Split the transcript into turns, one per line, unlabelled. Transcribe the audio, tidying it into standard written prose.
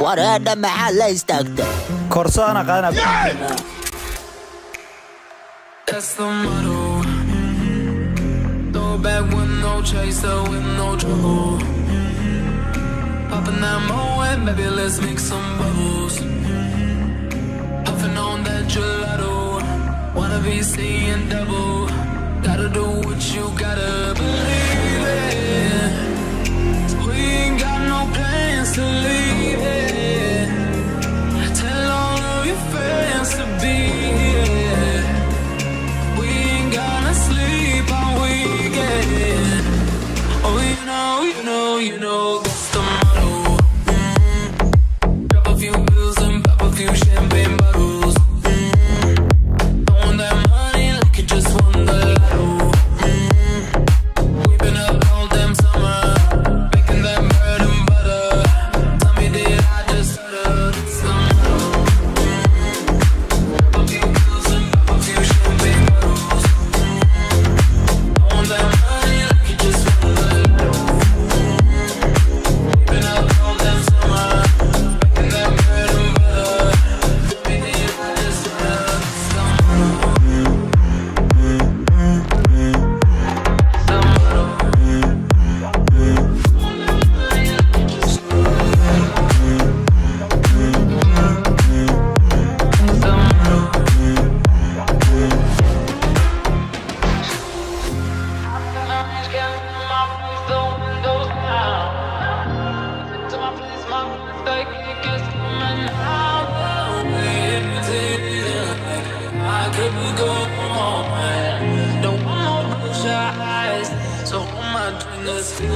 Warada maxaa istaagtay
korsana qana
That's the motto. Throw back with no chaser, with no trouble. Popping that moe, baby, let's make some bubbles. Puffing on that gelato. Wanna be seeing double. Gotta do what you gotta believe it. We ain't got no plans to leave it. Tell all of your friends to be here. We ain't gonna sleep all weekend. Oh, you know, that's the motto. Drop a few pills and pop a few champagne bottles. Throwing that money like you just won the lotto. We've been up all damn summer, making that bread and butter. Tell me, did I just stutter? That's the motto. Drop a few pills and pop a few champagne bottles. Throwing that money like you just won the lotto. We've been up all damn summer, making that bread and butter. Tell me, did I just stutter? That's the motto. So all my dreamers feel